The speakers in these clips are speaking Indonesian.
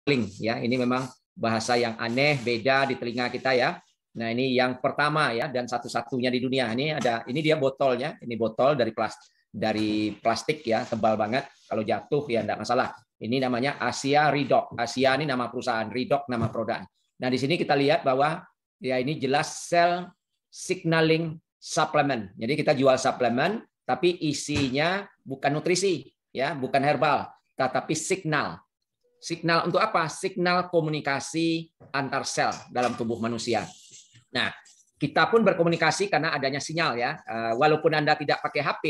signaling ya. Ini memang bahasa yang aneh, beda di telinga kita ya. Nah, ini yang pertama ya, dan satu-satunya di dunia. Ini dia botolnya. Ini botol dari plastik ya, tebal banget. Kalau jatuh ya enggak masalah. Ini namanya Asia Redox. Asia ini nama perusahaan, Redox nama produk. Nah, di sini kita lihat bahwa ya ini jelas cell signaling supplement. Jadi kita jual suplemen tapi isinya bukan nutrisi ya, bukan herbal, tetapi signal. Signal untuk apa? Signal komunikasi antar sel dalam tubuh manusia. Nah, kita pun berkomunikasi karena adanya sinyal ya. Walaupun Anda tidak pakai HP,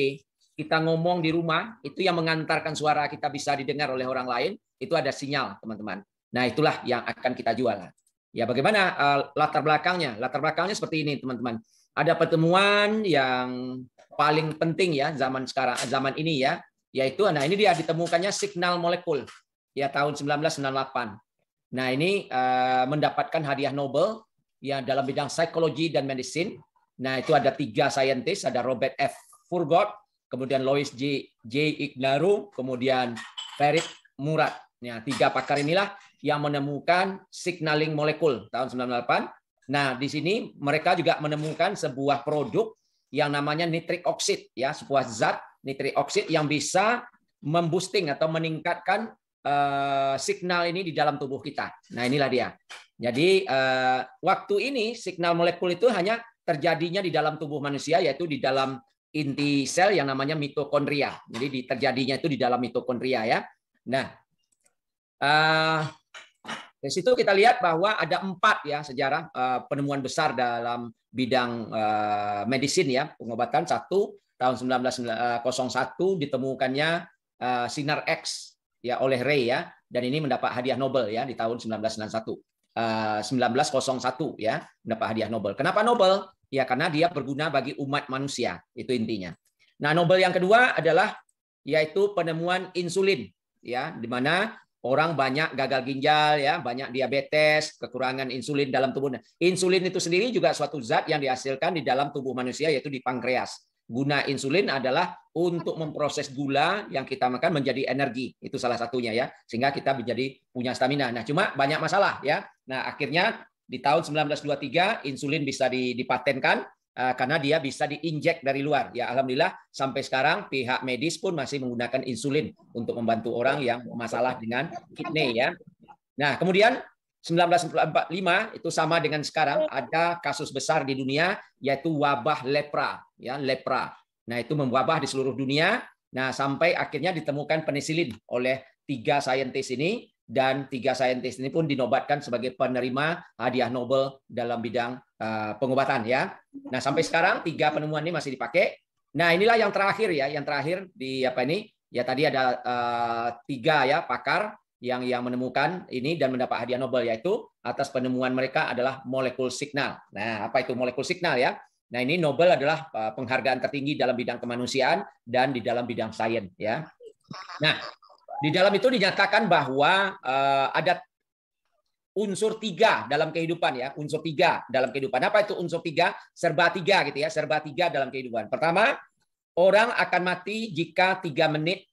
kita ngomong di rumah, itu yang mengantarkan suara kita bisa didengar oleh orang lain, itu ada sinyal, teman-teman. Nah, itulah yang akan kita jual. Ya, bagaimana latar belakangnya? Latar belakangnya seperti ini, teman-teman. Ada pertemuan yang paling penting ya zaman ini ya, yaitu ini dia ditemukannya signal molekul ya tahun 1998. Nah, ini mendapatkan hadiah Nobel ya dalam bidang psikologi dan medicine. Nah, itu ada 3 saintis, ada Robert F. Furgot, kemudian Louis J. Ignarus, kemudian Ferit Murad. Nah, 3 pakar inilah yang menemukan signaling molekul tahun 1998. Nah, di sini mereka juga menemukan sebuah produk yang namanya nitrik oksid, ya, sebuah zat nitrik oksid yang bisa memboosting atau meningkatkan signal ini di dalam tubuh kita. Nah, inilah dia. Jadi waktu ini signal molekul itu hanya terjadinya di dalam tubuh manusia, yaitu di dalam inti sel yang namanya mitokondria. Jadi terjadinya itu di dalam mitokondria ya. Nah, dari situ kita lihat bahwa ada 4 ya sejarah penemuan besar dalam bidang medicine ya, pengobatan. 1 tahun 1901 ditemukannya sinar X ya oleh Ray ya, dan ini mendapat hadiah Nobel ya di tahun 1901 ya, mendapat hadiah Nobel. Kenapa Nobel? Ya karena dia berguna bagi umat manusia, itu intinya. Nah, Nobel yang kedua adalah yaitu penemuan insulin ya, di mana orang banyak gagal ginjal ya, banyak diabetes, kekurangan insulin dalam tubuhnya. Insulin itu sendiri juga suatu zat yang dihasilkan di dalam tubuh manusia, yaitu di pankreas. Guna insulin adalah untuk memproses gula yang kita makan menjadi energi. Itu salah satunya ya, sehingga kita menjadi punya stamina. Nah, cuma banyak masalah ya. Nah, akhirnya di tahun 1923 insulin bisa dipatenkan karena dia bisa diinjek dari luar. Ya, alhamdulillah sampai sekarang pihak medis pun masih menggunakan insulin untuk membantu orang yang masalah dengan kidney ya. Nah, kemudian 1945 itu sama dengan sekarang, ada kasus besar di dunia yaitu wabah lepra ya, lepra. Nah, itu mewabah di seluruh dunia. Nah, sampai akhirnya ditemukan penisilin oleh 3 saintis ini, dan 3 saintis ini pun dinobatkan sebagai penerima hadiah Nobel dalam bidang pengobatan ya. Nah, sampai sekarang 3 penemuan ini masih dipakai. Nah, inilah yang terakhir ya, yang terakhir di apa ini? Ya tadi ada 3 ya pakar yang menemukan ini dan mendapat hadiah Nobel, yaitu atas penemuan mereka adalah molekul signal. Nah, apa itu molekul signal ya? Nah, ini Nobel adalah penghargaan tertinggi dalam bidang kemanusiaan dan di dalam bidang sains ya. Nah, di dalam itu dinyatakan bahwa ada unsur 3 dalam kehidupan ya, unsur 3 dalam kehidupan. Apa itu unsur 3? Serba 3 gitu ya, serba 3 dalam kehidupan. Pertama, orang akan mati jika 3 menit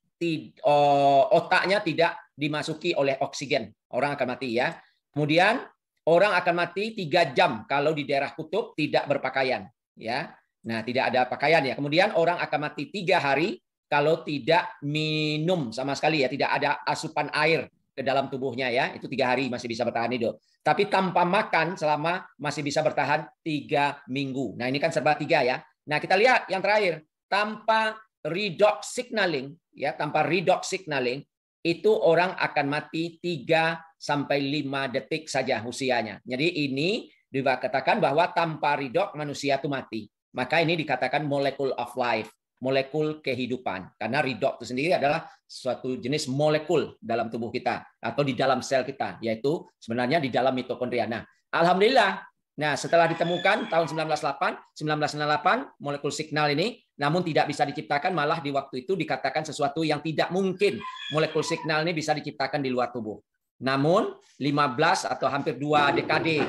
otaknya tidak dimasuki oleh oksigen. Orang akan mati ya. Kemudian orang akan mati 3 jam kalau di daerah kutub tidak berpakaian ya. Nah, tidak ada pakaian ya. Kemudian orang akan mati 3 hari kalau tidak minum sama sekali ya, tidak ada asupan air ke dalam tubuhnya ya. Itu 3 hari masih bisa bertahan hidup. Tapi tanpa makan selama masih bisa bertahan 3 minggu. Nah, ini kan serba 3 ya. Nah, kita lihat yang terakhir, tanpa redox signaling ya, tanpa redox signaling itu orang akan mati 3 sampai 5 detik saja usianya. Jadi ini dikatakan bahwa tanpa redox manusia itu mati. Maka ini dikatakan molecule of life, molekul kehidupan. Karena redox itu sendiri adalah suatu jenis molekul dalam tubuh kita atau di dalam sel kita, yaitu sebenarnya di dalam mitokondria. Nah, alhamdulillah. Nah, setelah ditemukan tahun 1998 molekul signal ini, namun tidak bisa diciptakan, malah di waktu itu dikatakan sesuatu yang tidak mungkin molekul signal ini bisa diciptakan di luar tubuh. Namun 15 atau hampir 2 dekade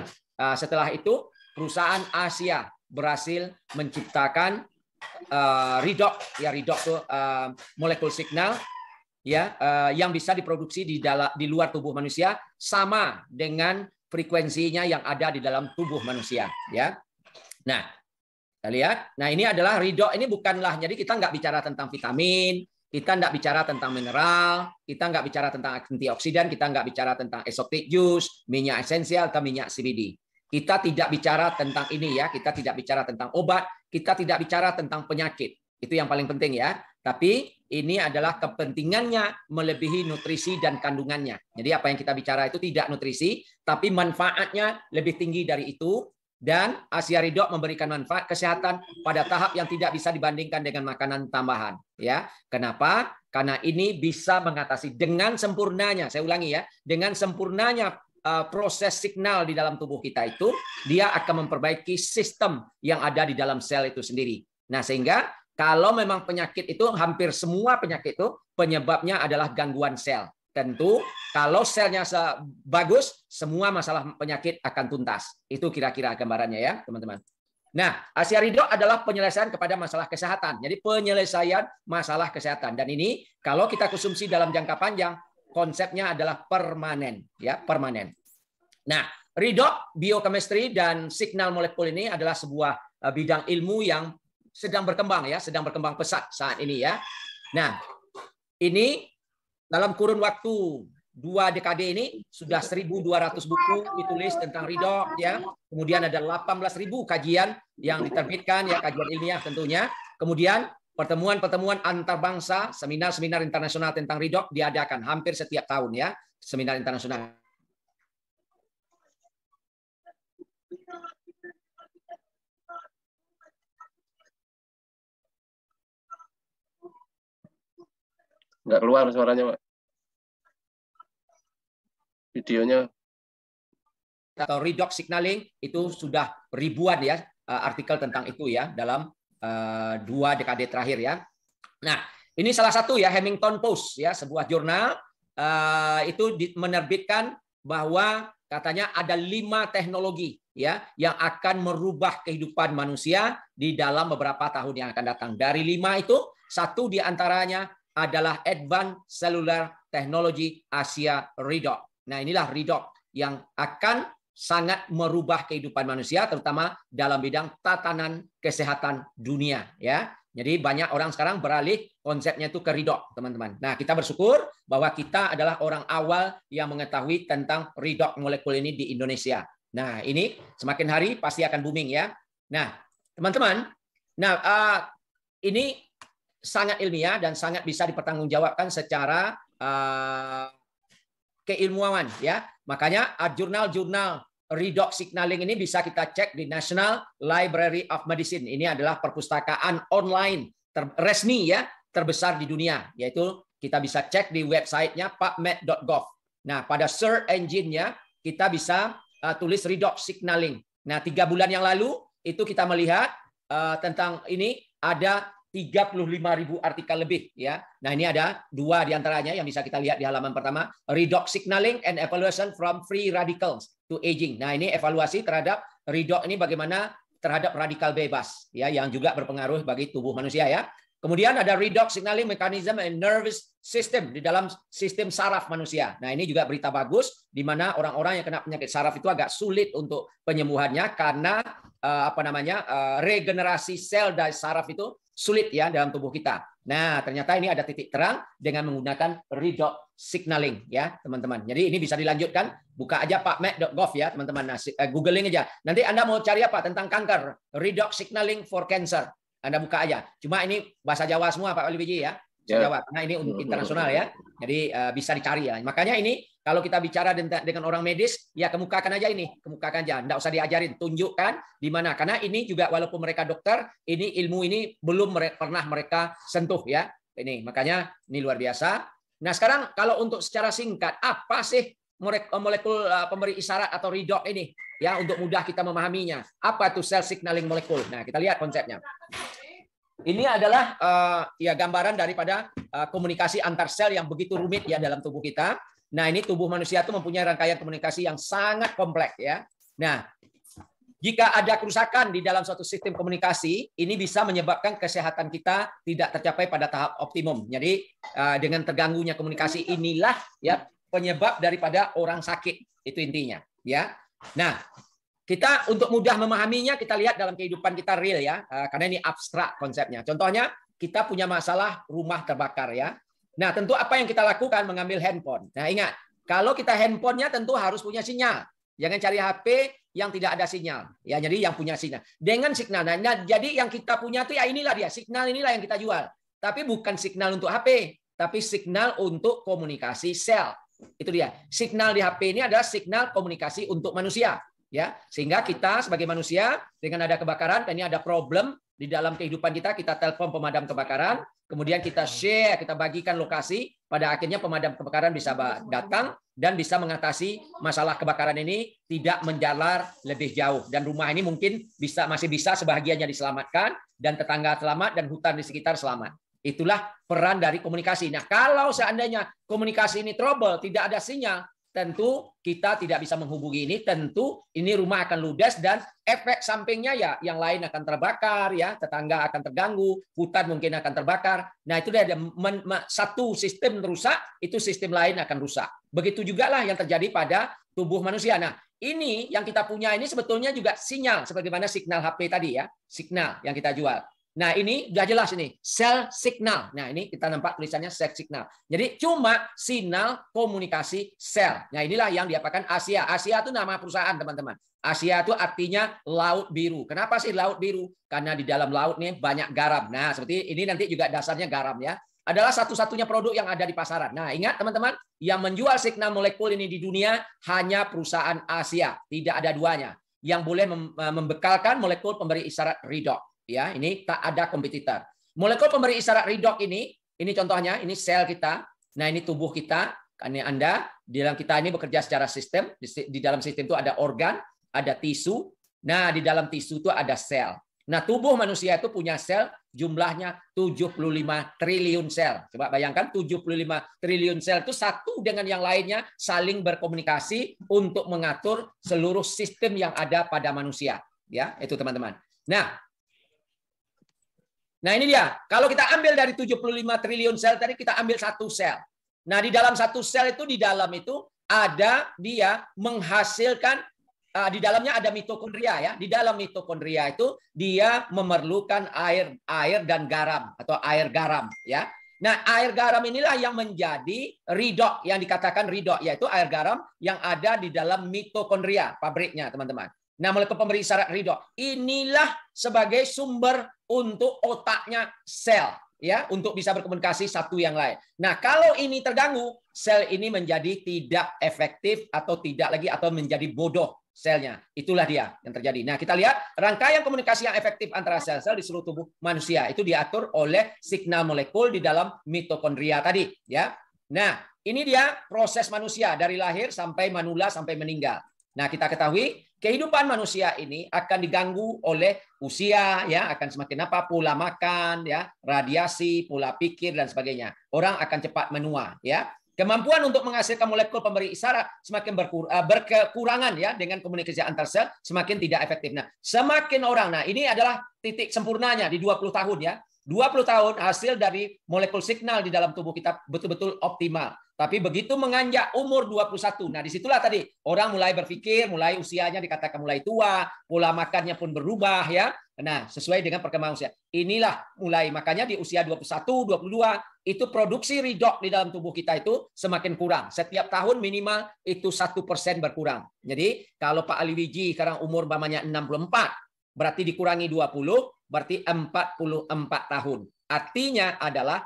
setelah itu, perusahaan Asia berhasil menciptakan redox ya, redox itu molekul signal ya yang bisa diproduksi di luar tubuh manusia sama dengan frekuensinya yang ada di dalam tubuh manusia, ya. Nah, kita lihat. Nah, ini adalah redox. Ini bukanlah, jadi kita nggak bicara tentang vitamin, kita nggak bicara tentang mineral, kita nggak bicara tentang antioksidan, kita nggak bicara tentang exotic juice, minyak esensial atau minyak CBD. Kita tidak bicara tentang ini ya, kita tidak bicara tentang obat, kita tidak bicara tentang penyakit. Itu yang paling penting ya. Tapi ini adalah kepentingannya melebihi nutrisi dan kandungannya. Jadi apa yang kita bicara itu tidak nutrisi, tapi manfaatnya lebih tinggi dari itu. Dan Asia Redox memberikan manfaat kesehatan pada tahap yang tidak bisa dibandingkan dengan makanan tambahan. Ya, kenapa? Karena ini bisa mengatasi dengan sempurnanya. Saya ulangi ya, dengan sempurnanya proses signal di dalam tubuh kita itu, dia akan memperbaiki sistem yang ada di dalam sel itu sendiri. Nah, sehingga kalau memang penyakit itu, hampir semua penyakit itu penyebabnya adalah gangguan sel. Tentu kalau selnya bagus, semua masalah penyakit akan tuntas. Itu kira-kira gambarannya ya, teman-teman. Nah, Asia Redox adalah penyelesaian kepada masalah kesehatan. Jadi penyelesaian masalah kesehatan. Dan ini kalau kita konsumsi dalam jangka panjang, konsepnya adalah permanen, ya, permanen. Nah, redox, biochemistry dan signal molekul ini adalah sebuah bidang ilmu yang sedang berkembang ya, sedang berkembang pesat saat ini ya. Nah, ini dalam kurun waktu 2 dekade ini sudah 1.200 buku ditulis tentang redox ya. Kemudian ada 18.000 kajian yang diterbitkan ya, kajian ilmiah tentunya. Kemudian pertemuan-pertemuan antar bangsa, seminar-seminar internasional tentang redox diadakan hampir setiap tahun ya, seminar internasional. Nggak keluar suaranya, Pak. Videonya. Atau redox signaling itu sudah ribuan ya artikel tentang itu ya dalam 2 dekade terakhir ya. Nah, ini salah satu ya, Hamilton Post ya, sebuah jurnal itu menerbitkan bahwa katanya ada 5 teknologi ya yang akan merubah kehidupan manusia di dalam beberapa tahun yang akan datang. Dari 5 itu, 1 diantaranya adalah Advanced Cellular Technology Asia Redox. Nah, inilah redox yang akan sangat merubah kehidupan manusia, terutama dalam bidang tatanan kesehatan dunia. Ya, jadi banyak orang sekarang beralih konsepnya itu ke redox, teman-teman. Nah, kita bersyukur bahwa kita adalah orang awal yang mengetahui tentang redox molekul ini di Indonesia. Nah, ini semakin hari pasti akan booming ya. Nah, teman-teman, ini sangat ilmiah dan sangat bisa dipertanggungjawabkan secara keilmuan ya. Makanya jurnal-jurnal redox signaling ini bisa kita cek di National Library of Medicine. Ini adalah perpustakaan online resmi ya, terbesar di dunia, yaitu kita bisa cek di websitenya pubmed.gov. Nah, pada search engine-nya kita bisa tulis redox signaling. Nah, 3 bulan yang lalu itu kita melihat tentang ini ada 35.000 artikel lebih ya. Nah, ini ada 2 diantaranya yang bisa kita lihat di halaman pertama, redox signaling and evaluation from free radicals to aging. Nah, ini evaluasi terhadap redox ini bagaimana terhadap radikal bebas ya, yang juga berpengaruh bagi tubuh manusia ya. Kemudian ada redox signaling mechanism and nervous system di dalam sistem saraf manusia. Nah, ini juga berita bagus di mana orang-orang yang kena penyakit saraf itu agak sulit untuk penyembuhannya karena regenerasi sel dari saraf itu sulit ya dalam tubuh kita. Nah, ternyata ini ada titik terang dengan menggunakan redox signaling ya, teman-teman. Jadi ini bisa dilanjutkan, buka aja pubmed.gov ya, teman-teman. Nah, googling aja. Nanti Anda mau cari apa tentang kanker, redox signaling for cancer. Anda buka aja. Cuma ini bahasa Jawa semua Pak Wali Biji ya. Jawa. Nah, ini untuk internasional ya. Jadi bisa dicari ya. Makanya ini kalau kita bicara dengan orang medis, ya kemukakan aja ini, kemukakan aja. Nggak usah diajarin, tunjukkan di mana. Karena ini juga walaupun mereka dokter, ini ilmu ini belum pernah mereka sentuh ya. Ini makanya ini luar biasa. Nah, sekarang kalau untuk secara singkat, apa sih molekul pemberi isyarat atau redox ini ya, untuk mudah kita memahaminya? Apa itu cell signaling molekul? Nah, kita lihat konsepnya. Ini adalah ya gambaran daripada komunikasi antar sel yang begitu rumit ya dalam tubuh kita. Nah, ini tubuh manusia itu mempunyai rangkaian komunikasi yang sangat kompleks ya. Nah, jika ada kerusakan di dalam suatu sistem komunikasi, ini bisa menyebabkan kesehatan kita tidak tercapai pada tahap optimum. Jadi dengan terganggunya komunikasi inilah ya penyebab daripada orang sakit. Itu intinya, ya. Nah, kita untuk mudah memahaminya kita lihat dalam kehidupan kita real ya, karena ini abstrak konsepnya. Contohnya kita punya masalah rumah terbakar ya. Nah, tentu apa yang kita lakukan mengambil handphone. Nah, ingat, kalau kita handphonenya tentu harus punya sinyal. Jangan cari HP yang tidak ada sinyal. Ya, jadi yang punya sinyal. Dengan signal. Nah, jadi yang kita punya itu ya inilah dia. Signal inilah yang kita jual. Tapi bukan signal untuk HP, tapi signal untuk komunikasi sel. Itu dia. Signal di HP ini adalah signal komunikasi untuk manusia. Ya, sehingga kita sebagai manusia dengan ada kebakaran, ini ada problem di dalam kehidupan kita telepon pemadam kebakaran, kemudian kita share, kita bagikan lokasi, pada akhirnya pemadam kebakaran bisa datang dan bisa mengatasi masalah kebakaran ini tidak menjalar lebih jauh, dan rumah ini mungkin masih bisa sebahagiannya diselamatkan dan tetangga selamat dan hutan di sekitar selamat. Itulah peran dari komunikasi. Nah, kalau seandainya komunikasi ini trouble, tidak ada sinyal, tentu kita tidak bisa menghubungi ini, tentu ini rumah akan ludes dan efek sampingnya ya yang lain akan terbakar ya, tetangga akan terganggu, hutan mungkin akan terbakar. Nah, itu dia satu sistem rusak, itu sistem lain akan rusak. Begitu juga lah yang terjadi pada tubuh manusia. Nah, ini yang kita punya ini sebetulnya juga sinyal sebagaimana signal HP tadi ya, signal yang kita jual. Nah, ini udah jelas ini, cell signal. Nah, ini kita nampak tulisannya cell signal. Jadi cuma sinyal komunikasi sel. Nah, inilah yang diapakan Asia. Asia itu nama perusahaan, teman-teman. Asia itu artinya laut biru. Kenapa sih laut biru? Karena di dalam laut nih banyak garam. Nah, seperti ini nanti juga dasarnya garam ya. Adalah satu-satunya produk yang ada di pasaran. Nah, ingat teman-teman, yang menjual signal molekul ini di dunia hanya perusahaan Asia. Tidak ada duanya. Yang boleh membekalkan molekul pemberi isyarat redox. Ya, ini tak ada kompetitor. Molekul pemberi isyarat redox ini contohnya, ini sel kita. Nah, ini tubuh kita. Ini Anda, di dalam kita ini bekerja secara sistem. Di dalam sistem itu ada organ, ada tisu. Nah, di dalam tisu itu ada sel. Nah, tubuh manusia itu punya sel jumlahnya 75 triliun sel. Coba bayangkan 75 triliun sel itu satu dengan yang lainnya saling berkomunikasi untuk mengatur seluruh sistem yang ada pada manusia. Ya, itu teman-teman. Nah, ini dia. Kalau kita ambil dari 75 triliun sel tadi, kita ambil satu sel. Nah, di dalam satu sel itu, di dalam itu ada dia menghasilkan, di dalamnya ada mitokondria ya. Di dalam mitokondria itu dia memerlukan air dan garam atau air garam ya. Nah, air garam inilah yang menjadi redox, yang dikatakan redox, yaitu air garam yang ada di dalam mitokondria, pabriknya teman-teman. Nah, molekul pemberi isyarat redox inilah sebagai sumber untuk otaknya sel ya, untuk bisa berkomunikasi satu yang lain. Nah, kalau ini terganggu, sel ini menjadi tidak efektif atau tidak lagi atau menjadi bodoh selnya. Itulah dia yang terjadi. Nah, kita lihat rangkaian komunikasi yang efektif antara sel-sel di seluruh tubuh manusia itu diatur oleh signal molekul di dalam mitokondria tadi ya. Nah, ini dia proses manusia dari lahir sampai manula sampai meninggal. Nah, kita ketahui kehidupan manusia ini akan diganggu oleh usia, ya, akan semakin pola makan, ya, radiasi, pola pikir dan sebagainya. Orang akan cepat menua, ya. Kemampuan untuk menghasilkan molekul pemberi isyarat semakin berkekurangan ya dengan komunikasi antar sel, semakin tidak efektif. Nah, semakin orang, nah ini adalah titik sempurnanya di 20 tahun ya. 20 tahun hasil dari molekul signal di dalam tubuh kita betul-betul optimal. Tapi begitu menganjak umur 21, nah disitulah tadi orang mulai berpikir, mulai usianya dikatakan mulai tua, pola makannya pun berubah ya. Nah, sesuai dengan perkembangan usia. Inilah mulai, makanya di usia 21, 22 itu produksi redox di dalam tubuh kita itu semakin kurang. Setiap tahun minimal itu 1% berkurang. Jadi kalau Pak Ali Wiji sekarang umur umpamanya 64, berarti dikurangi 20, berarti 44 tahun. Artinya adalah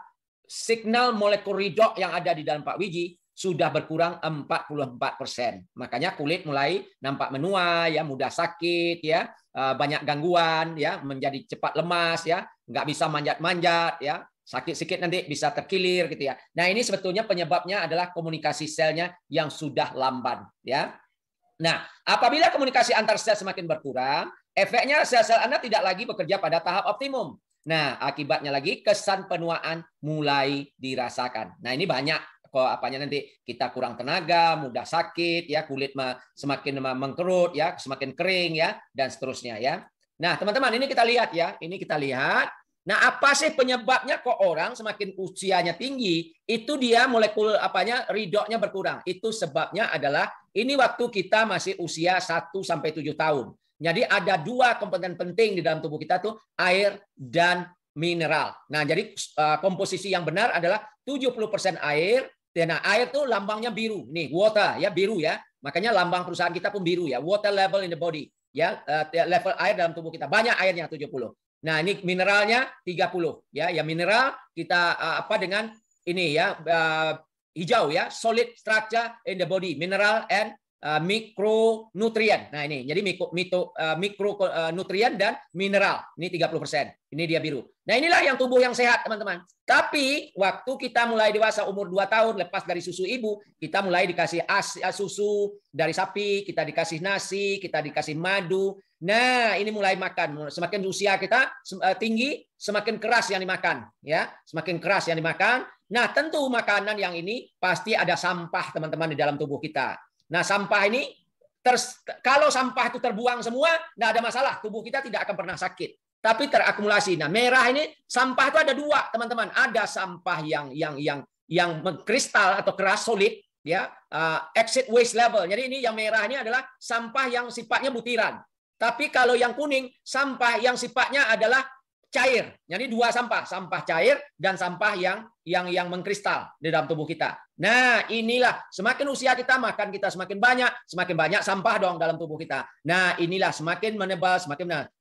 signal molekul redox yang ada di dalam Pak Wiji sudah berkurang 44%. Makanya kulit mulai nampak menua, ya, mudah sakit, ya, banyak gangguan, ya, menjadi cepat lemas, ya, nggak bisa manjat-manjat, ya, sakit sedikit nanti bisa terkilir, gitu ya. Nah, ini sebetulnya penyebabnya adalah komunikasi selnya yang sudah lamban, ya. Nah, apabila komunikasi antar sel semakin berkurang, efeknya sel-sel Anda tidak lagi bekerja pada tahap optimum. Nah, akibatnya lagi kesan penuaan mulai dirasakan. Nah, ini banyak nanti kita kurang tenaga, mudah sakit, ya kulit semakin mengkerut, ya semakin kering, ya dan seterusnya, ya. Nah, teman-teman, ini kita lihat ya, ini kita lihat. Nah, apa sih penyebabnya kok orang semakin usianya tinggi itu dia molekul ridoknya berkurang? Itu sebabnya adalah ini waktu kita masih usia 1 sampai 7 tahun. Jadi ada 2 komponen penting di dalam tubuh kita tuh, air dan mineral. Nah, jadi komposisi yang benar adalah 70% air. Nah, air tuh lambangnya biru. Nih, water ya, biru ya. Makanya lambang perusahaan kita pun biru ya, water level in the body. Ya, level air dalam tubuh kita. Banyak airnya 70. Nah, ini mineralnya 30 ya. Ya mineral kita dengan ini ya, hijau ya, solid structure in the body, mineral and mikronutrien. Nah, ini jadi mikronutrien dan mineral. Ini 30%. Ini dia biru. Nah, inilah yang tubuh yang sehat, teman-teman. Tapi waktu kita mulai dewasa umur 2 tahun lepas dari susu ibu, kita mulai dikasih susu dari sapi, kita dikasih nasi, kita dikasih madu. Nah, ini mulai makan. Semakin usia kita tinggi, semakin keras yang dimakan, ya. Semakin keras yang dimakan. Nah, tentu makanan yang ini pasti ada sampah, teman-teman, di dalam tubuh kita. Nah, sampah ini kalau sampah itu terbuang semua, nggak ada masalah. Tubuh kita tidak akan pernah sakit. Tapi terakumulasi. Nah, merah ini sampah itu ada 2, teman-teman. Ada sampah yang mengkristal atau keras solid, ya, exit waste level. Jadi ini yang merah ini adalah sampah yang sifatnya butiran. Tapi kalau yang kuning, sampah yang sifatnya adalah cair. Jadi 2 sampah cair dan sampah yang mengkristal di dalam tubuh kita. Nah, inilah semakin usia kita, makan kita semakin banyak sampah dong dalam tubuh kita. Nah, inilah semakin menebal,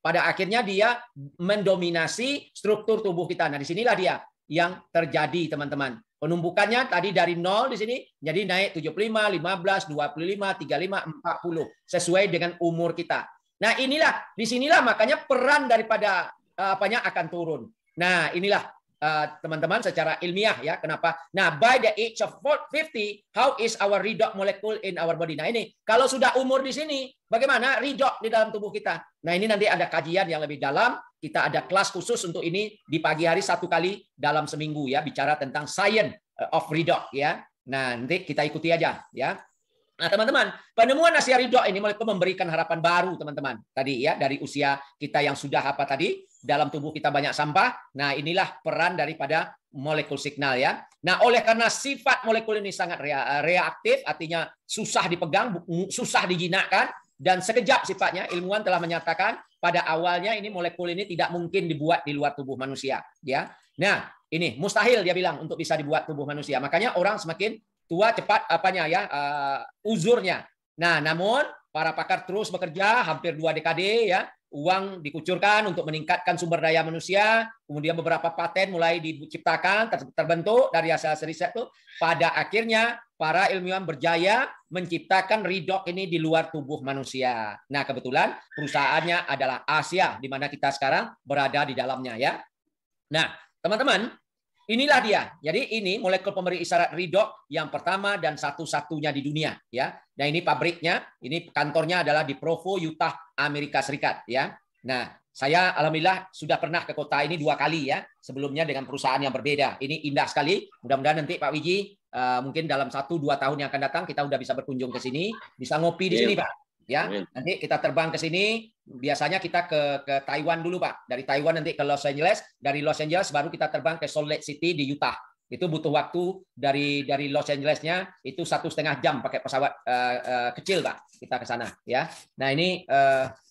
pada akhirnya dia mendominasi struktur tubuh kita. Nah, disinilah dia yang terjadi, teman-teman. Penumpukannya tadi dari 0 di sini jadi naik 75, 15, 25, 35, 40 sesuai dengan umur kita. Nah, disinilah makanya peran daripada akan turun. Nah, inilah teman-teman secara ilmiah ya kenapa. Nah, by the age of 50, how is our redox molecule in our body? Nah, ini kalau sudah umur di sini, bagaimana redox di dalam tubuh kita? Nah, ini nanti ada kajian yang lebih dalam. Kita ada kelas khusus untuk ini di pagi hari 1 kali dalam seminggu ya, bicara tentang science of redox ya. Nah, nanti kita ikuti aja ya. Nah, teman-teman, penemuan Asia redox ini molekul memberikan harapan baru, teman-teman. Tadi ya, dari usia kita yang sudah dalam tubuh kita banyak sampah. Nah, inilah peran daripada molekul signal ya. Nah, oleh karena sifat molekul ini sangat reaktif, artinya susah dipegang, susah dijinakkan, dan sekejap sifatnya, ilmuwan telah menyatakan pada awalnya ini molekul ini tidak mungkin dibuat di luar tubuh manusia. Ya, nah ini mustahil dia bilang untuk bisa dibuat tubuh manusia. Makanya orang semakin tua cepat uzurnya. Nah, namun para pakar terus bekerja hampir 2 dekade ya. Uang dikucurkan untuk meningkatkan sumber daya manusia, kemudian beberapa paten mulai diciptakan, terbentuk dari hasil riset itu. Pada akhirnya para ilmuwan berjaya menciptakan redox ini di luar tubuh manusia. Nah, kebetulan perusahaannya adalah Asia, di mana kita sekarang berada di dalamnya ya. Nah, teman-teman, inilah dia. Jadi ini molekul pemberi isyarat redox yang pertama dan satu-satunya di dunia ya. Nah, ini pabriknya, ini kantornya adalah di Provo, Utah, Amerika Serikat ya. Nah, saya alhamdulillah sudah pernah ke kota ini 2 kali ya. Sebelumnya dengan perusahaan yang berbeda. Ini indah sekali. Mudah-mudahan nanti Pak Wiji mungkin dalam 1-2 tahun yang akan datang kita udah bisa berkunjung ke sini, bisa ngopi di sini, Pak. Ya, nanti kita terbang ke sini. Biasanya kita ke Taiwan dulu, Pak. Dari Taiwan nanti ke Los Angeles, dari Los Angeles baru kita terbang ke Salt Lake City di Utah. Itu butuh waktu dari Los Angeles-nya itu 1,5 jam pakai pesawat kecil, Pak. Kita ke sana, ya. Nah, ini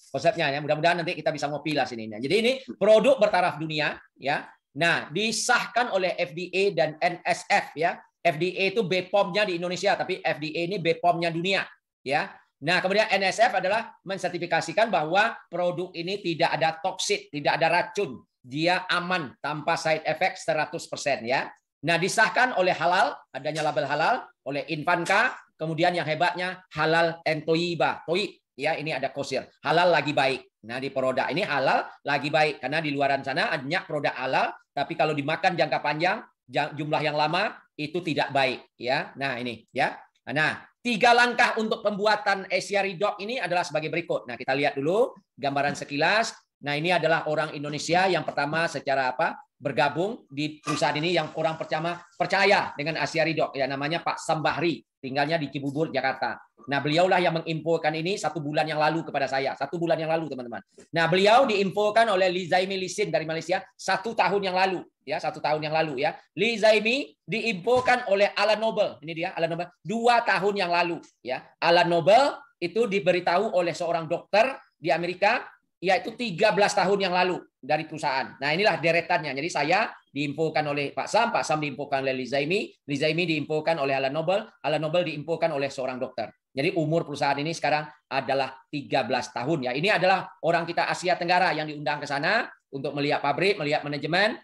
konsepnya ya. Mudah-mudahan nanti kita bisa ngopi lah sini. Nah, jadi ini produk bertaraf dunia, ya. Nah, disahkan oleh FDA dan NSF, ya. FDA itu BPOM-nya di Indonesia, tapi FDA ini BPOM-nya dunia, ya. Nah, kemudian NSF adalah mensertifikasikan bahwa produk ini tidak ada toksik, tidak ada racun. Dia aman tanpa side effect 100% ya. Nah, disahkan oleh halal, adanya label halal oleh Infanka, kemudian yang hebatnya halal and toyiba. Toyib ya, ini ada kosir. Halal lagi baik. Nah, di produk ini halal lagi baik karena di luaran sana banyak produk halal, tapi kalau dimakan jangka panjang, jumlah yang lama itu tidak baik ya. Nah, ini ya. Nah, 3 langkah untuk pembuatan Asia redox ini adalah sebagai berikut. Nah, kita lihat dulu gambaran sekilas. Nah, ini adalah orang Indonesia yang pertama secara bergabung di perusahaan ini yang orang pertama percaya dengan Asia Ridok, ya namanya Pak Sambahri, tinggalnya di Cibubur, Jakarta. Nah, beliaulah yang menginfokan ini 1 bulan yang lalu kepada saya. 1 bulan yang lalu, teman-teman. Nah, beliau diinfokan oleh Li Zaimi Lisin dari Malaysia 1 tahun yang lalu, ya 1 tahun yang lalu, ya. Li Zaimi diinfokan oleh Alan Noble. Ini dia Alan Noble 2 tahun yang lalu, ya. Alan Noble itu diberitahu oleh seorang dokter di Amerika, yaitu 13 tahun yang lalu dari perusahaan. Nah, inilah deretannya. Jadi saya diinfokan oleh Pak Sam diinfokan oleh Li Zaimi diinfokan oleh Alan Noble diinfokan oleh seorang dokter. Jadi umur perusahaan ini sekarang adalah 13 tahun, ya. Ini adalah orang kita Asia Tenggara yang diundang ke sana untuk melihat pabrik, melihat manajemen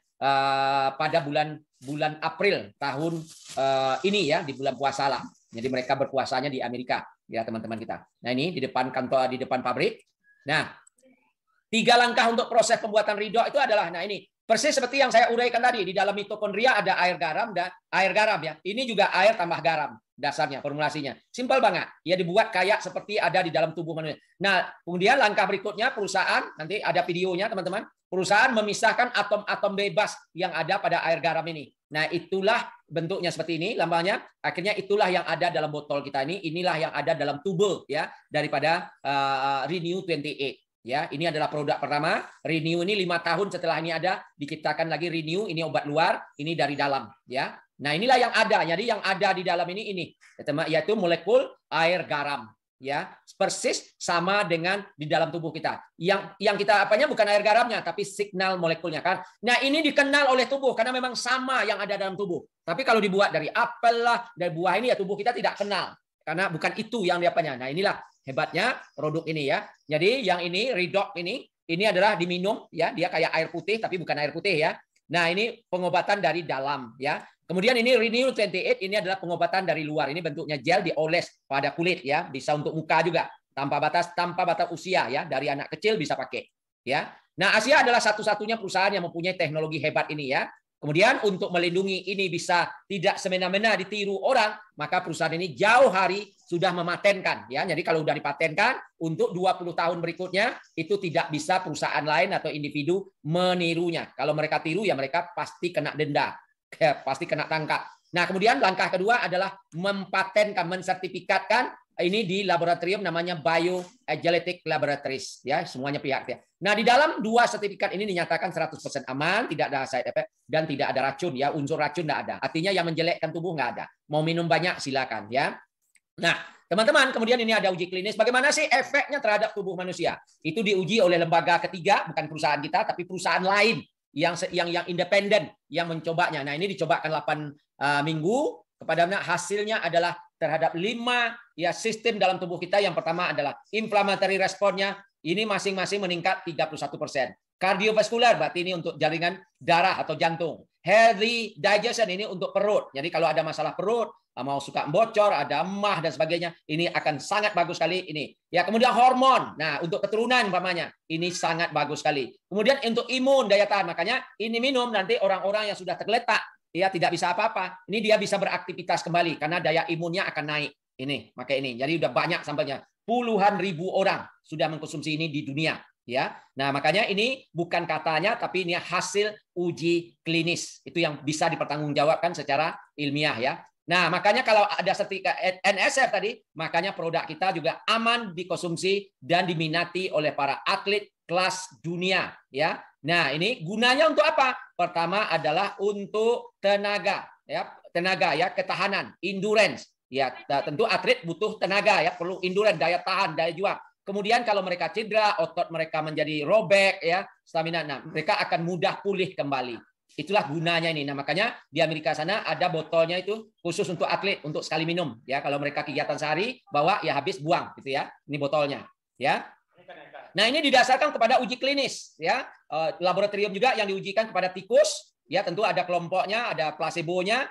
pada bulan April tahun ini, ya, di bulan puasa lah. Jadi mereka berpuasanya di Amerika, ya teman-teman kita. Nah, ini di depan kantor, di depan pabrik. Nah, 3 langkah untuk proses pembuatan ridho itu adalah, nah ini persis seperti yang saya uraikan tadi, di dalam mitokondria ada air garam dan air garam, ya. Ini juga air tambah garam dasarnya, formulasinya. Simpel banget. Ya, dibuat kayak seperti ada di dalam tubuh manusia. Nah, kemudian langkah berikutnya perusahaan, nanti ada videonya teman-teman. Perusahaan memisahkan atom-atom bebas yang ada pada air garam ini. Nah, itulah bentuknya seperti ini, lambangnya. Akhirnya itulah yang ada dalam botol kita ini. Inilah yang ada dalam tubuh, ya, daripada Renew 28. Ya, ini adalah produk pertama. Renew ini 5 tahun setelah ini ada, diciptakan lagi Renew. Ini obat luar, ini dari dalam, ya. Nah, inilah yang ada. Jadi yang ada di dalam ini, yaitu molekul air garam, ya. Persis sama dengan di dalam tubuh kita. Yang kita apanya bukan air garamnya, tapi signal molekulnya, kan. Nah, ini dikenal oleh tubuh karena memang sama yang ada dalam tubuh. Tapi kalau dibuat dari apel lah, dari buah ini, ya tubuh kita tidak kenal karena bukan itu yang diapanya. Nah, inilah hebatnya produk ini, ya. Jadi yang ini Ridok ini adalah diminum, ya. Dia kayak air putih tapi bukan air putih, ya. Nah, ini pengobatan dari dalam, ya. Kemudian ini Renew 28 ini adalah pengobatan dari luar. Ini bentuknya gel dioles pada kulit, ya. Bisa untuk muka juga, tanpa batas usia, ya. Dari anak kecil bisa pakai, ya. Nah, Asia adalah satu-satunya perusahaan yang mempunyai teknologi hebat ini, ya. Kemudian untuk melindungi ini bisa tidak semena-mena ditiru orang, maka perusahaan ini jauh hari sudah mematenkan, ya. Jadi kalau sudah dipatenkan untuk 20 tahun berikutnya itu tidak bisa perusahaan lain atau individu menirunya. Kalau mereka tiru, ya mereka pasti kena denda, ya, pasti kena tangkap. Nah, kemudian langkah kedua adalah mempatenkan, mensertifikatkan ini di laboratorium namanya Bioagility Laboratories, ya, semuanya pihak, ya. Nah, di dalam 2 sertifikat ini dinyatakan 100% aman, tidak ada side effect dan tidak ada racun, ya. Unsur racun tidak ada. Artinya yang menjelekkan tubuh nggak ada. Mau minum banyak silakan, ya. Nah, teman-teman, kemudian ini ada uji klinis. Bagaimana sih efeknya terhadap tubuh manusia? Itu diuji oleh lembaga ketiga, bukan perusahaan kita, tapi perusahaan lain yang independen yang mencobanya. Nah, ini dicobakan 8 minggu. Kepadanya hasilnya adalah terhadap 5, ya, sistem dalam tubuh kita. Yang pertama adalah inflammatory responnya. Ini masing-masing meningkat 31%. Kardiovaskular berarti ini untuk jaringan darah atau jantung. Healthy digestion ini untuk perut. Jadi kalau ada masalah perut, mau suka bocor, ada emah dan sebagainya, ini akan sangat bagus sekali ini. Ya, kemudian hormon. Nah, untuk keturunan umpamanya, ini sangat bagus sekali. Kemudian untuk imun, daya tahan. Makanya ini minum nanti orang-orang yang sudah tergeletak, ya, tidak bisa apa-apa. Ini dia bisa beraktivitas kembali karena daya imunnya akan naik. Ini, pakai ini. Jadi udah banyak sampelnya. Puluhan ribu orang sudah mengkonsumsi ini di dunia, ya. Nah, makanya ini bukan katanya tapi ini hasil uji klinis. Itu yang bisa dipertanggungjawabkan secara ilmiah, ya. Nah, makanya kalau ada sertifikat NSF tadi, makanya produk kita juga aman dikonsumsi dan diminati oleh para atlet kelas dunia, ya. Nah, ini gunanya untuk apa? Pertama adalah untuk tenaga, ya, ketahanan, endurance. Ya, tentu atlet butuh tenaga, ya, perlu endurance, daya tahan, daya juang. Kemudian kalau mereka cedera, otot mereka menjadi robek, ya, stamina. Nah, mereka akan mudah pulih kembali. Itulah gunanya ini. Nah, makanya di Amerika sana ada botolnya itu khusus untuk atlet, untuk sekali minum, ya. Kalau mereka kegiatan sehari, bawa, ya, habis buang, gitu, ya. Ini botolnya, ya. Nah, ini didasarkan kepada uji klinis, ya. Laboratorium juga yang diujikan kepada tikus, ya, tentu ada kelompoknya, ada placebo-nya.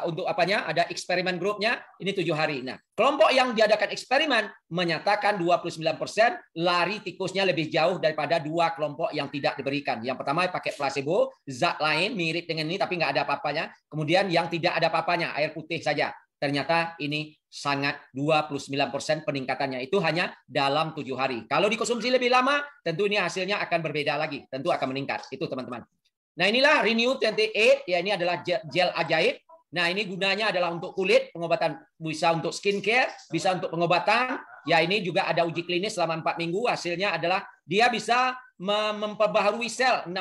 Untuk apanya? Ada eksperimen grupnya, ini 7 hari. Nah, kelompok yang diadakan eksperimen menyatakan 29% lari tikusnya lebih jauh daripada 2 kelompok yang tidak diberikan. Yang pertama pakai placebo, zat lain mirip dengan ini tapi nggak ada apa-apanya. Kemudian yang tidak ada apa-apanya, air putih saja. Ternyata ini sangat 29% peningkatannya. Itu hanya dalam 7 hari. Kalau dikonsumsi lebih lama, tentu ini hasilnya akan berbeda lagi. Tentu akan meningkat. Itu teman-teman. Nah, inilah Renew 28, ya ini adalah gel ajaib. Nah, ini gunanya adalah untuk kulit, pengobatan, bisa untuk skincare, bisa untuk pengobatan. Ya, ini juga ada uji klinis selama 4 minggu. Hasilnya adalah dia bisa memperbaharui sel 16%,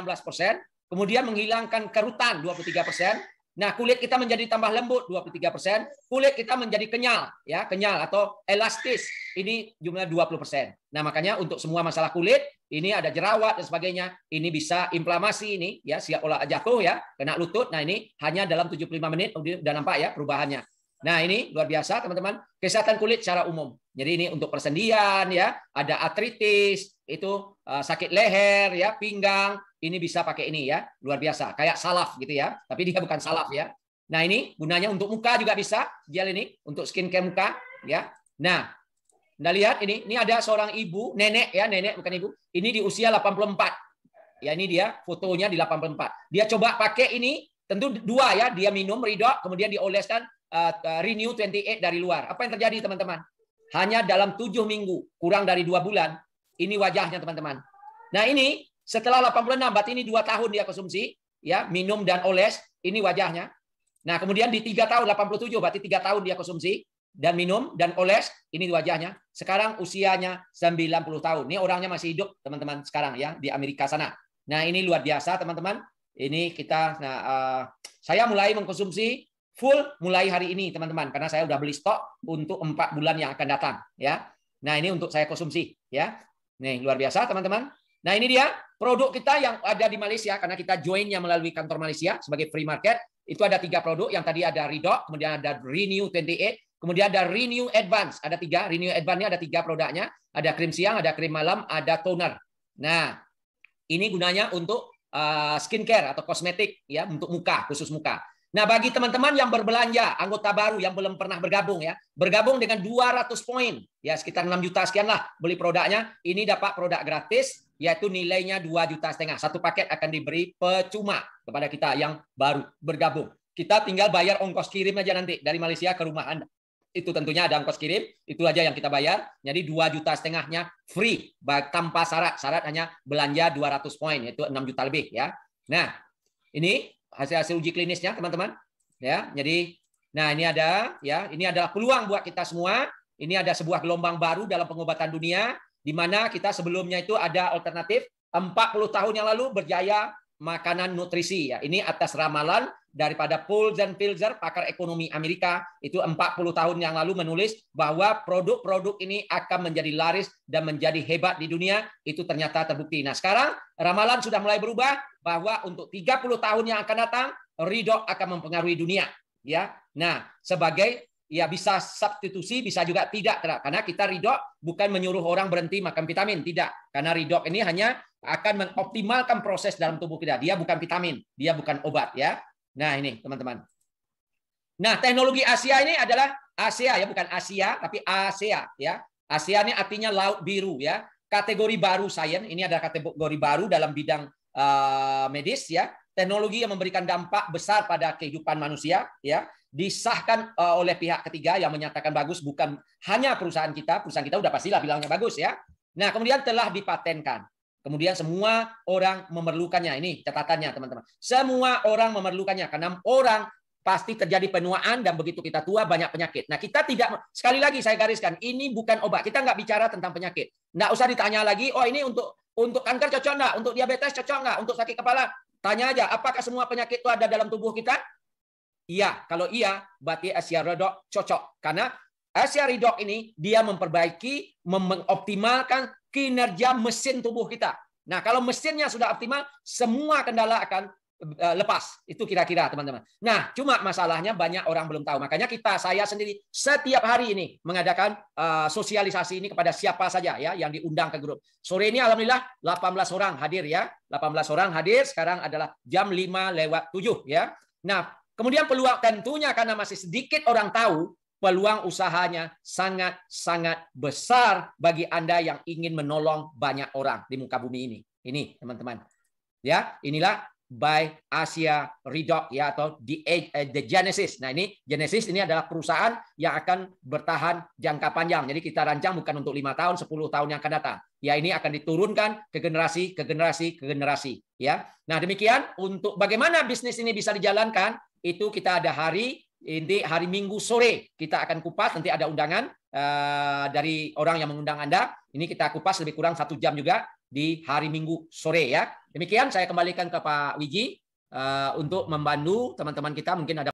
kemudian menghilangkan kerutan 23%. Nah, kulit kita menjadi tambah lembut 23%, kulit kita menjadi kenyal, ya, kenyal atau elastis. Ini jumlah 20%. Nah, makanya untuk semua masalah kulit, ini ada jerawat dan sebagainya, ini bisa inflamasi ini, ya, siap olah jatuh ya, kena lutut. Nah, ini hanya dalam 75 menit udah nampak ya perubahannya. Nah, ini luar biasa teman-teman, kesehatan kulit secara umum. Jadi ini untuk persendian ya, ada artritis, itu sakit leher ya, pinggang, ini bisa pakai ini ya, luar biasa, kayak salaf gitu ya, tapi dia bukan salaf ya. Nah, ini gunanya untuk muka juga bisa, gel ini untuk skincare muka ya. Nah, Anda lihat ini ada seorang ibu, nenek ya, nenek bukan ibu, ini di usia 84. Ya, ini dia fotonya di 84. Dia coba pakai ini, tentu dua ya, dia minum Ridok, kemudian dioleskan Renew 28 dari luar. Apa yang terjadi teman-teman? Hanya dalam 7 minggu, kurang dari 2 bulan, ini wajahnya teman-teman. Nah, ini setelah 86, berarti ini 2 tahun dia konsumsi, ya, minum dan oles, ini wajahnya. Nah, kemudian di 3 tahun, 87, berarti 3 tahun dia konsumsi, dan minum, dan oles, ini wajahnya. Sekarang usianya 90 tahun. Ini orangnya masih hidup, teman-teman, sekarang ya, di Amerika sana. Nah, ini luar biasa, teman-teman. Ini kita, saya mulai mengkonsumsi full mulai hari ini, teman-teman, karena saya udah beli stok untuk 4 bulan yang akan datang, ya. Nah, ini untuk saya konsumsi, ya. Nih, luar biasa, teman-teman. Nah, ini dia produk kita yang ada di Malaysia, karena kita joinnya melalui kantor Malaysia sebagai free market. Itu ada 3 produk, yang tadi ada Ridok, kemudian ada Renew 28, kemudian ada Renew Advance, ada 3. Renew Advance ini ada 3 produknya, ada krim siang, ada krim malam, ada toner. Nah, ini gunanya untuk skincare atau kosmetik ya, untuk muka, khusus muka. Nah, bagi teman-teman yang berbelanja, anggota baru yang belum pernah bergabung ya, bergabung dengan 200 poin, ya sekitar 6 juta sekian lah beli produknya, ini dapat produk gratis, yaitu nilainya 2,5 juta. Satu paket akan diberi percuma kepada kita yang baru bergabung. Kita tinggal bayar ongkos kirim aja nanti dari Malaysia ke rumah Anda. Itu tentunya ada ongkos kirim, itu aja yang kita bayar. Jadi 2,5 juta free, tanpa syarat. Syarat hanya belanja 200 poin, yaitu 6 juta lebih ya. Nah, ini hasil uji klinisnya teman-teman ya. Jadi nah ini ada ya, ini adalah peluang buat kita semua. Ini ada sebuah gelombang baru dalam pengobatan dunia, di mana kita sebelumnya itu ada alternatif 40 tahun yang lalu berjaya makanan nutrisi ya. Ini atas ramalan daripada Paul Pilzer, pakar ekonomi Amerika, itu 40 tahun yang lalu menulis bahwa produk-produk ini akan menjadi laris dan menjadi hebat di dunia. Itu ternyata terbukti. Nah, sekarang ramalan sudah mulai berubah bahwa untuk 30 tahun yang akan datang, Ridok akan mempengaruhi dunia. Ya, nah sebagai ya bisa substitusi, bisa juga tidak, karena kita Ridok bukan menyuruh orang berhenti makan vitamin, tidak. Karena Ridok ini hanya akan mengoptimalkan proses dalam tubuh kita. Dia bukan vitamin, dia bukan obat ya. Nah, ini teman-teman. Nah, teknologi Asia ini adalah Asia ya, bukan Asia tapi Asia ya. Asia ini artinya laut biru ya. Kategori baru sains, ini adalah kategori baru dalam bidang medis ya. Teknologi yang memberikan dampak besar pada kehidupan manusia ya. Disahkan oleh pihak ketiga yang menyatakan bagus, bukan hanya perusahaan kita udah pastilah bilangnya bagus ya. Nah, kemudian telah dipatenkan. Kemudian semua orang memerlukannya. Ini catatannya teman-teman. Semua orang memerlukannya karena orang pasti terjadi penuaan dan begitu kita tua banyak penyakit. Nah, kita tidak, sekali lagi saya gariskan, ini bukan obat. Kita nggak bicara tentang penyakit. Nggak usah ditanya lagi, oh ini untuk kanker cocok nggak? Untuk diabetes cocok nggak? Untuk sakit kepala? Tanya aja, apakah semua penyakit itu ada dalam tubuh kita? Iya, kalau iya, berarti Asia Ridok cocok. Karena Asia Ridok ini dia memperbaiki, mengoptimalkan kinerja mesin tubuh kita. Nah, kalau mesinnya sudah optimal, semua kendala akan lepas. Itu kira-kira teman-teman. Nah, cuma masalahnya banyak orang belum tahu. Makanya saya sendiri setiap hari ini mengadakan sosialisasi ini kepada siapa saja ya yang diundang ke grup. Sore ini alhamdulillah 18 orang hadir ya. 18 orang hadir, sekarang adalah jam 5:07 ya. Nah, kemudian peluang tentunya karena masih sedikit orang tahu, peluang usahanya sangat-sangat besar bagi Anda yang ingin menolong banyak orang di muka bumi ini. Ini, teman-teman. Ya, inilah by Asia Redoc ya, atau the Genesis. Nah, ini Genesis ini adalah perusahaan yang akan bertahan jangka panjang. Jadi kita rancang bukan untuk 5 tahun, 10 tahun yang akan datang. Ya, ini akan diturunkan ke generasi, ke generasi, ke generasi. Ya. Nah, demikian untuk bagaimana bisnis ini bisa dijalankan, itu kita ada hari Minggu sore kita akan kupas. Nanti ada undangan dari orang yang mengundang Anda. Ini kita kupas lebih kurang 1 jam juga di hari Minggu sore ya. Demikian saya kembalikan ke Pak Wiji untuk membantu teman-teman kita, mungkin ada